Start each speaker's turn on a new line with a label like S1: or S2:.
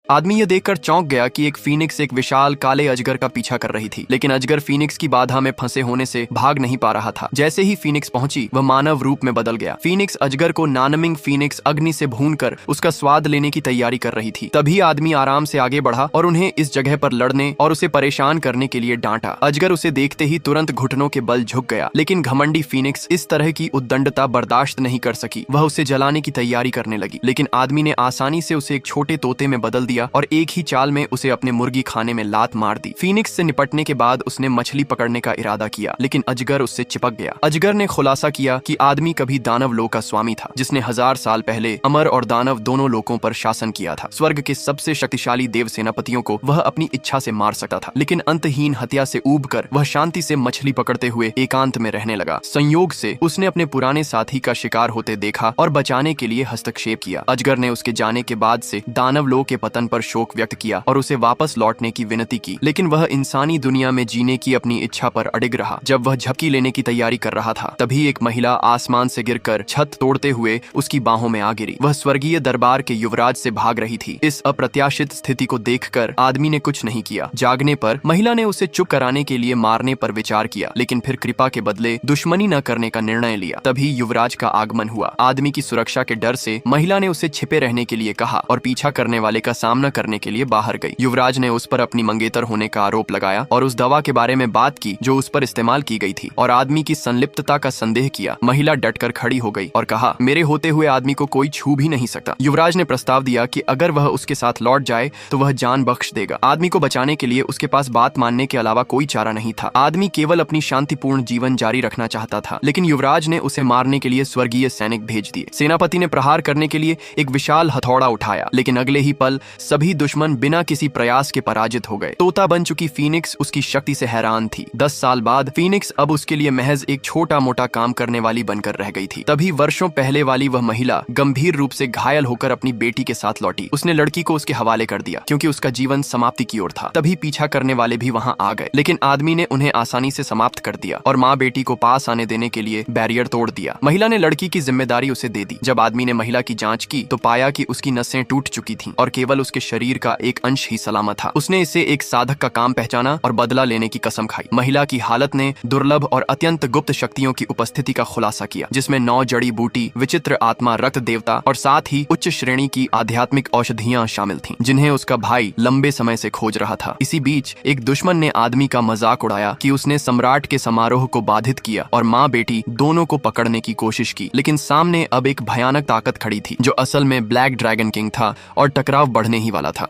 S1: आदमी यह देखकर चौंक गया कि एक फीनिक्स एक विशाल काले अजगर का पीछा कर रही थी, लेकिन अजगर फीनिक्स की बाधा में फंसे होने से भाग नहीं पा रहा था। जैसे ही फीनिक्स पहुंची वह मानव रूप में बदल गया। फीनिक्स अजगर को नानमिंग फीनिक्स अग्नि से भूनकर उसका स्वाद लेने की तैयारी कर रही थी। तभी आदमी आराम से आगे बढ़ा और उन्हें इस जगह पर लड़ने और उसे परेशान करने के लिए डांटा। अजगर उसे देखते ही तुरंत घुटनों के बल झुक गया, लेकिन घमंडी फीनिक्स इस तरह की उद्दंडता बर्दाश्त नहीं कर सकी। वह उसे जलाने की तैयारी करने लगी, लेकिन आदमी ने आसानी से उसे एक छोटे तोते में बदल दिया और एक ही चाल में उसे अपने मुर्गी खाने में लात मार दी। फीनिक्स से निपटने के बाद उसने मछली पकड़ने का इरादा किया, लेकिन अजगर उससे चिपक गया। अजगर ने खुलासा किया कि आदमी कभी दानव लोक का स्वामी था, जिसने 1000 साल पहले अमर और दानव दोनों लोकों पर शासन किया था। स्वर्ग के सबसे शक्तिशाली देव सेनापतियों को वह अपनी इच्छा से मार सकता था, लेकिन अंतहीन हत्या से ऊबकर वह शांति से मछली पकड़ते हुए एकांत में रहने लगा। संयोग से उसने अपने पुराने साथी का शिकार होते देखा और बचाने के लिए हस्तक्षेप किया। अजगर ने उसके जाने के बाद से दानव लोक के पतन पर शोक व्यक्त किया और उसे वापस लौटने की विनती की, लेकिन वह इंसानी दुनिया में जीने की अपनी इच्छा पर अडिग रहा। जब वह झपकी लेने की तैयारी कर रहा था, तभी एक महिला आसमान से गिरकर छत तोड़ते हुए उसकी बाहों में आ गिरी। वह स्वर्गीय दरबार के युवराज से भाग रही थी। इस अप्रत्याशित स्थिति को देखकर आदमी ने कुछ नहीं किया। जागने पर महिला ने उसे चुप कराने के लिए मारने पर विचार किया, लेकिन फिर कृपा के बदले दुश्मनी न करने का निर्णय लिया। तभी युवराज का आगमन हुआ। आदमी की सुरक्षा के डर से महिला ने उसे छिपे रहने के लिए कहा और पीछा करने वाले का सामना करने के लिए बाहर गई। युवराज ने उस पर अपनी मंगेतर होने का आरोप लगाया और उस दवा के बारे में बात की जो उस पर इस्तेमाल की गई थी, और आदमी की संलिप्तता का संदेह किया। महिला डटकर खड़ी हो गई और कहा, मेरे होते हुए आदमी को कोई छू भी नहीं सकता। युवराज ने प्रस्ताव दिया कि अगर वह उसके साथ लौट जाए तो वह जान बख्श देगा। आदमी को बचाने के लिए उसके पास बात मानने के अलावा कोई चारा नहीं था। आदमी केवल अपनी शांतिपूर्ण जीवन जारी रखना चाहता था, लेकिन युवराज ने उसे मारने के लिए स्वर्गीय सैनिक भेज दिए। सेनापति ने प्रहार करने के लिए एक विशाल हथौड़ा उठाया, लेकिन अगले ही पल सभी दुश्मन बिना किसी प्रयास के पराजित हो गए। तोता बन चुकी फीनिक्स उसकी शक्ति से हैरान थी। 10 साल बाद फीनिक्स अब उसके लिए महज एक छोटा मोटा काम करने वाली बनकर रह गई थी। तभी वर्षों पहले वाली वह महिला गंभीर रूप से घायल होकर अपनी बेटी के साथ लौटी। उसने लड़की को उसके हवाले कर दिया, क्योंकि उसका जीवन समाप्ति की ओर था। तभी पीछा करने वाले भी वहां आ गए, लेकिन आदमी ने उन्हें आसानी से समाप्त कर दिया और माँ बेटी को पास आने देने के लिए बैरियर तोड़ दिया। महिला ने लड़की की जिम्मेदारी उसे दे दी। जब आदमी ने महिला की जांच की तो पाया कि उसकी नसें टूट चुकी थीं और केवल उसके शरीर का एक अंश ही सलामत था। उसने इसे एक साधक का काम पहचाना और बदला लेने की कसम खाई। महिला की हालत ने दुर्लभ और अत्यंत गुप्त शक्तियों की उपस्थिति का खुलासा किया, जिसमें 9 जड़ी बूटी, विचित्र आत्मा, रक्त देवता और साथ ही उच्च श्रेणी की आध्यात्मिक औषधियां शामिल थीं, जिन्हें उसका भाई लंबे समय से खोज रहा था। इसी बीच एक दुश्मन ने आदमी का मजाक उड़ाया कि उसने सम्राट के समारोह को बाधित किया और माँ बेटी दोनों को पकड़ने की कोशिश की, लेकिन सामने अब एक भयानक ताकत खड़ी थी जो असल में ब्लैक ड्रैगन किंग था और टकराव बढ़ने ही वाला था।